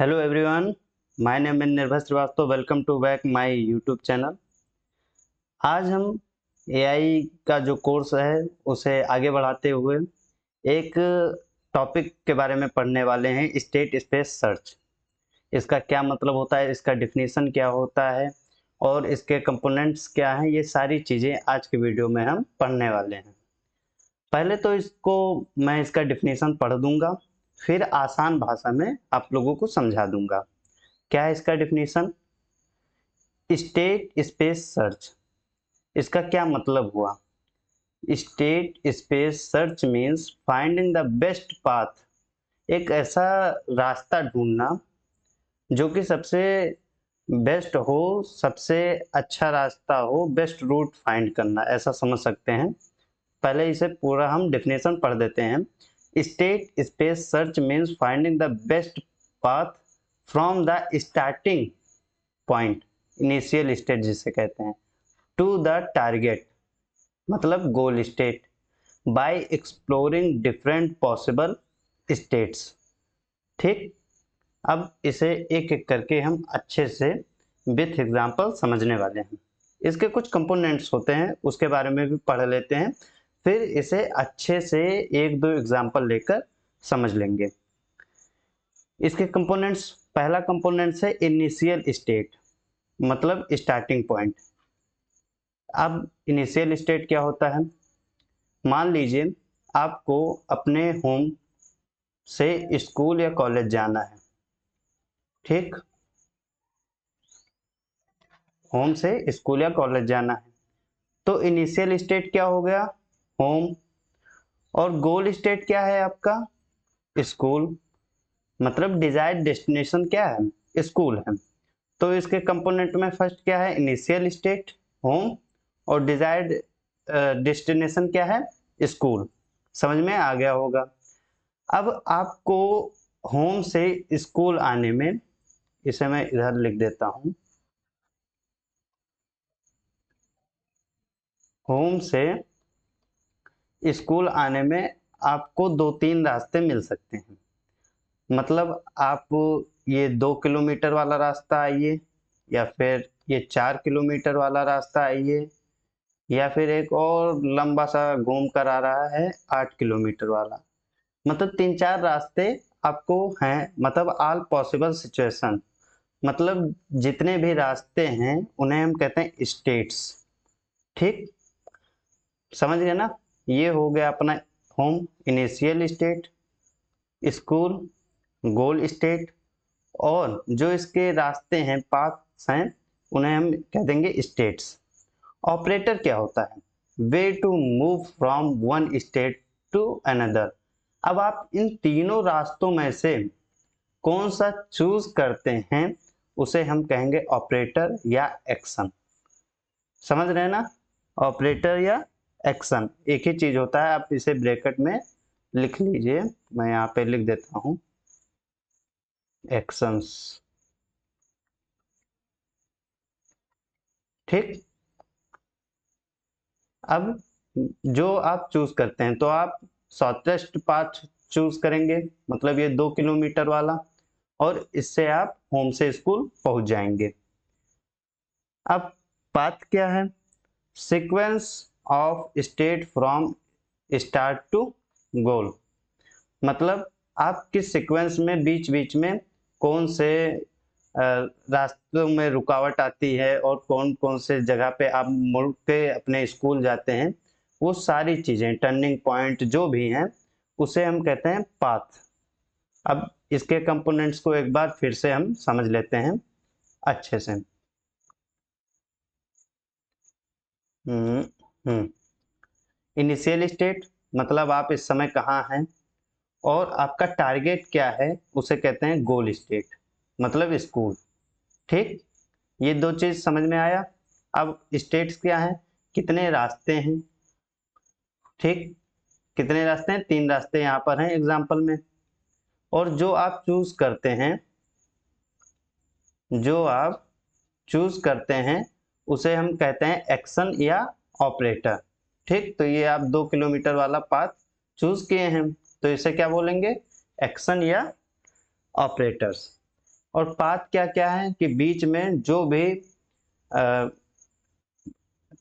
Hello everyone, my name is Nirbhay Shrivastava. Welcome to back my YouTube channel. आज हम AI का जो कोर्स है उसे आगे बढ़ाते हुए एक टॉपिक के बारे में पढ़ने वाले हैं, स्टेट स्पेस सर्च। इसका क्या मतलब होता है, इसका डिफिनीशन क्या होता है और इसके कंपोनेंट्स क्या हैं, ये सारी चीज़ें आज के वीडियो में हम पढ़ने वाले हैं। पहले तो इसको मैं इसका डिफिनीशन पढ़ दूंगा, फिर आसान भाषा में आप लोगों को समझा दूंगा। क्या है इसका डिफिनीशन? स्टेट स्पेस सर्च, इसका क्या मतलब हुआ? State space search means finding the best path, एक ऐसा रास्ता ढूंढना जो कि सबसे बेस्ट हो, सबसे अच्छा रास्ता हो, बेस्ट रूट फाइंड करना, ऐसा समझ सकते हैं। पहले इसे पूरा हम डिफिनेशन पढ़ देते हैं। State space search means finding the best path from the starting point, initial state जिसे कहते हैं, टू द टारगेट मतलब goal state, by exploring different possible states. ठीक, अब इसे एक एक करके हम अच्छे से विथ एग्जांपल समझने वाले हैं। इसके कुछ कंपोनेंट्स होते हैं, उसके बारे में भी पढ़ लेते हैं, फिर इसे अच्छे से एक दो एग्जांपल लेकर समझ लेंगे। इसके कंपोनेंट्स, पहला कंपोनेंट्स है इनिशियल स्टेट, मतलब स्टार्टिंग पॉइंट। अब इनिशियल स्टेट क्या होता है? मान लीजिए आपको अपने होम से स्कूल या कॉलेज जाना है। ठीक, होम से स्कूल या कॉलेज जाना है तो इनिशियल स्टेट क्या हो गया? होम। और गोल स्टेट क्या है आपका? स्कूल। मतलब डिजायर्ड डेस्टिनेशन क्या है? स्कूल है। तो इसके कंपोनेंट में फर्स्ट क्या है? इनिशियल स्टेट होम, और डिजायर्ड डेस्टिनेशन क्या है? स्कूल। समझ में आ गया होगा। अब आपको होम से स्कूल आने में, इसे मैं इधर लिख देता हूं, होम से स्कूल आने में आपको दो तीन रास्ते मिल सकते हैं। मतलब आप ये 2 किलोमीटर वाला रास्ता आइए, या फिर ये 4 किलोमीटर वाला रास्ता आइए, या फिर एक और लंबा सा घूम कर आ रहा है 8 किलोमीटर वाला। मतलब तीन चार रास्ते आपको हैं, मतलब ऑल पॉसिबल सिचुएशन, मतलब जितने भी रास्ते हैं उन्हें हम कहते हैं स्टेट्स। ठीक, समझ गए ना? ये हो गया अपना होम इनिशियल स्टेट, स्कूल गोल स्टेट, और जो इसके रास्ते हैं, पाथ्स हैं, उन्हें हम कह देंगे स्टेट्स। ऑपरेटर क्या होता है? Way to move from one state to another. अब आप इन तीनों रास्तों में से कौन सा चूज करते हैं, उसे हम कहेंगे ऑपरेटर या एक्शन। समझ रहे हैं ना? ऑपरेटर या एक्शन एक ही चीज होता है। आप इसे ब्रैकेट में लिख लीजिए, मैं यहाँ पे लिख देता हूँ एक्शंस। ठीक, अब जो आप चूज करते हैं, तो आप शॉर्टेस्ट पाथ चूज करेंगे, मतलब ये 2 किलोमीटर वाला, और इससे आप होम से स्कूल पहुंच जाएंगे। अब पाथ क्या है? Sequence of state from start to goal, मतलब आप किस सीक्वेंस में बीच बीच में कौन से रास्तों में रुकावट आती है और कौन कौन से जगह पे आप मुड़ के अपने स्कूल जाते हैं, वो सारी चीजें, टर्निंग पॉइंट जो भी हैं, उसे हम कहते हैं पाथ। अब इसके कंपोनेंट्स को एक बार फिर से हम समझ लेते हैं अच्छे से। इनिशियल स्टेट, मतलब आप इस समय कहाँ हैं, और आपका टारगेट क्या है, उसे कहते हैं गोल स्टेट, मतलब स्कूल। ठीक, ये दो चीज समझ में आया। अब स्टेट्स क्या है? कितने रास्ते हैं? ठीक, कितने रास्ते हैं? 3 रास्ते यहाँ पर हैं एग्जाम्पल में। और जो आप चूज करते हैं, जो आप चूज करते हैं उसे हम कहते हैं एक्शन या ऑपरेटर। ठीक, तो ये आप 2 किलोमीटर वाला पाथ चूज किए हैं, तो इसे क्या बोलेंगे? एक्शन या ऑपरेटर्स। और पाथ क्या क्या है कि बीच में जो भी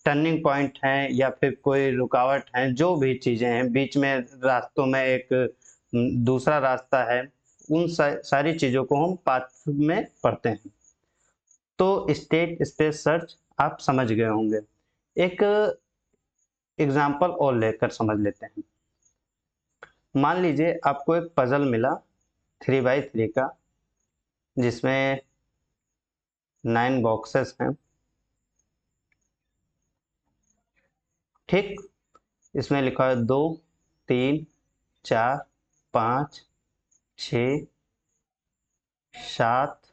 टर्निंग पॉइंट है या फिर कोई रुकावट है, जो भी चीजें हैं बीच में रास्तों में, एक दूसरा रास्ता है, उन सारी चीजों को हम पाथ में पढ़ते हैं। तो स्टेट स्पेस सर्च आप समझ गए होंगे। एक एग्जाम्पल और लेकर समझ लेते हैं। मान लीजिए आपको एक पजल मिला 3x3 का, जिसमें 9 बॉक्सेस हैं। ठीक, इसमें लिखा है 2, 3, 4, 5, 6, 7,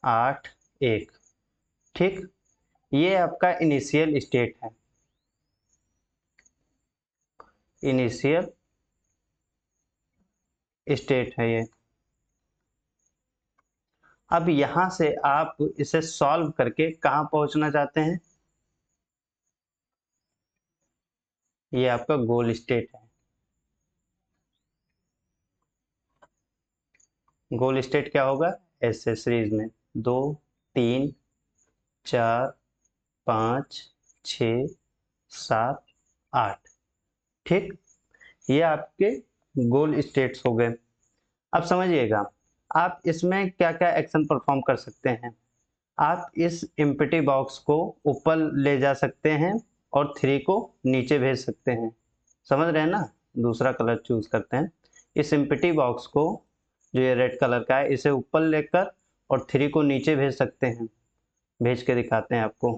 8, 1। ठीक, ये आपका इनिशियल स्टेट है, इनिशियल स्टेट है ये। अब यहां से आप इसे सॉल्व करके कहां पहुंचना चाहते हैं? ये आपका गोल स्टेट है। गोल स्टेट क्या होगा ऐसे सीरीज में? 2, 3, 4, 5, 6, 7, 8। ठीक, ये आपके गोल स्टेट्स हो गए। अब समझिएगा, आप इसमें क्या क्या एक्शन परफॉर्म कर सकते हैं। आप इस एम्प्टी बॉक्स को ऊपर ले जा सकते हैं और 3 को नीचे भेज सकते हैं। समझ रहे हैं ना? दूसरा कलर चूज करते हैं। इस एम्प्टी बॉक्स को, जो ये रेड कलर का है, इसे ऊपर लेकर और 3 को नीचे भेज सकते हैं। भेज के दिखाते हैं आपको।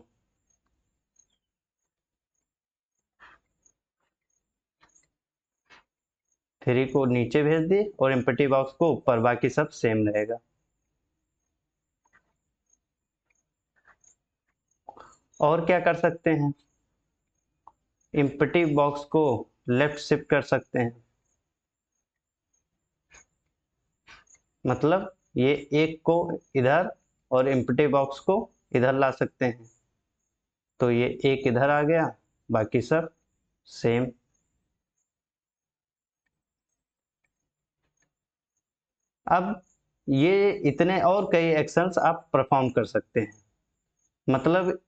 3 को नीचे भेज दिए और एम्प्टी बॉक्स को ऊपर, बाकी सब सेम रहेगा। और क्या कर सकते हैं? एम्प्टी बॉक्स को लेफ्ट शिफ्ट कर सकते हैं। मतलब ये एक को इधर और एम्प्टी बॉक्स को इधर ला सकते हैं। तो ये एक इधर आ गया, बाकी सब सेम। अब ये इतने और कई एक्शंस आप परफॉर्म कर सकते हैं। मतलब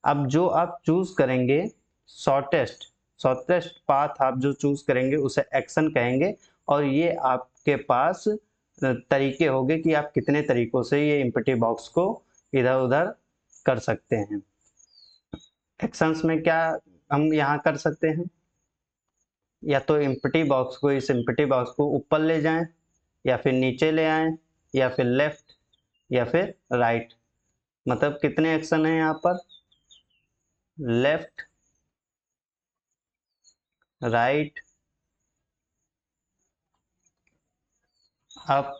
अब जो आप चूज करेंगे, शॉर्टेस्ट शॉर्टेस्ट पाथ आप जो चूज करेंगे उसे एक्शन कहेंगे। और ये आपके पास तरीके होंगे कि आप कितने तरीकों से ये एम्प्टी बॉक्स को इधर उधर कर सकते हैं। एक्शंस में क्या हम यहाँ कर सकते हैं? या तो एम्प्टी बॉक्स को, इस एम्प्टी बॉक्स को ऊपर ले जाएं, या फिर नीचे ले आएं, या फिर लेफ्ट, या फिर राइट। मतलब कितने एक्शन हैं यहाँ पर? लेफ्ट, राइट, अप,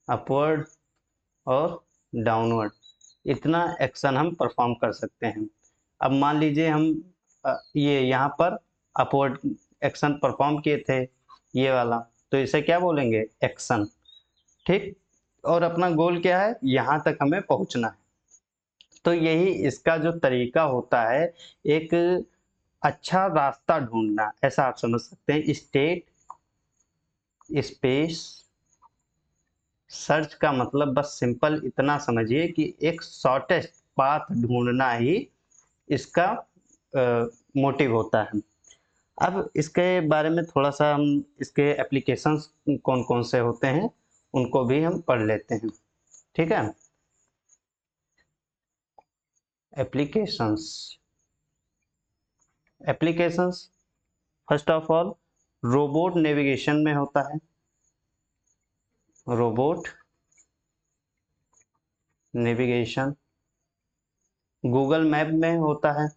अपवर्ड और डाउनवर्ड। इतना एक्शन हम परफॉर्म कर सकते हैं। अब मान लीजिए हम ये यहाँ पर अपवर्ड एक्शन परफॉर्म किए थे, ये वाला, तो इसे क्या बोलेंगे? एक्शन। ठीक, और अपना गोल क्या है? यहाँ तक हमें पहुँचना है। तो यही इसका जो तरीका होता है, एक अच्छा रास्ता ढूंढना, ऐसा आप समझ सकते हैं। स्टेट स्पेस सर्च का मतलब बस सिंपल इतना समझिए कि एक शॉर्टेस्ट पाथ ढूंढना ही इसका मोटिव होता है। अब इसके बारे में थोड़ा सा हम, इसके एप्लीकेशंस कौन कौन से होते हैं उनको भी हम पढ़ लेते हैं। ठीक है, applications. Applications first of all robot navigation में होता है। रोबोट नेविगेशन, गूगल मैप में होता है।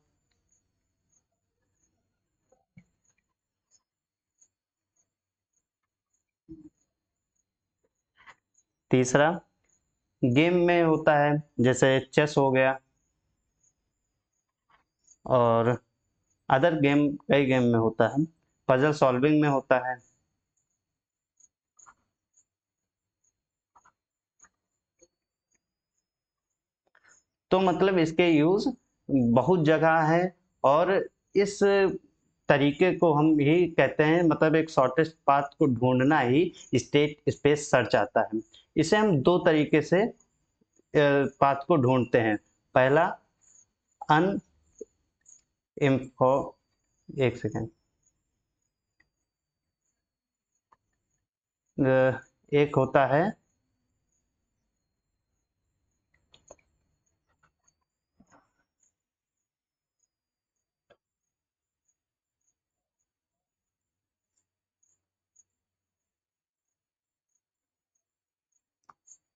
तीसरा गेम में होता है, जैसे चेस हो गया, और अदर गेम, कई गेम में होता है। पजल सॉल्विंग में होता है। तो मतलब इसके यूज बहुत जगह है। और इस तरीके को हम यही कहते हैं, मतलब एक शॉर्टेस्ट पाथ को ढूंढना ही स्टेट स्पेस सर्च आता है। इसे हम दो तरीके से पाथ को ढूंढते हैं। पहला अन इन्फो एक सेकेंड एक होता है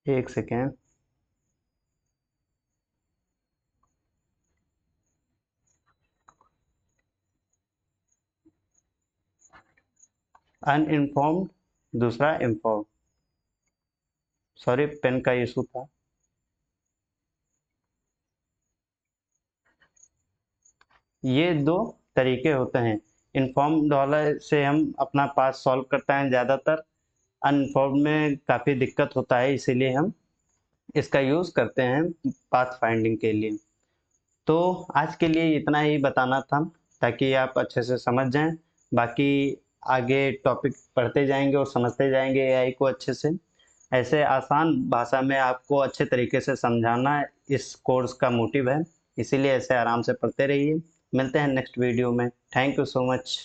एक सेकेंड अनइन्फॉर्म्ड, दूसरा इन्फॉर्म। सॉरी, पेन का इशू था। ये दो तरीके होते हैं। इन्फॉर्म्ड वाला से हम अपना पाथ सॉल्व करते हैं ज़्यादातर। अनइन्फॉर्म्ड में काफ़ी दिक्कत होता है, इसीलिए हम इसका यूज़ करते हैं पाथ फाइंडिंग के लिए। तो आज के लिए इतना ही बताना था, ताकि आप अच्छे से समझ जाएं। बाकी आगे टॉपिक पढ़ते जाएंगे और समझते जाएंगे एआई को अच्छे से। ऐसे आसान भाषा में आपको अच्छे तरीके से समझाना इस कोर्स का मोटिव है, इसीलिए ऐसे आराम से पढ़ते रहिए। मिलते हैं नेक्स्ट वीडियो में। Thank you so much.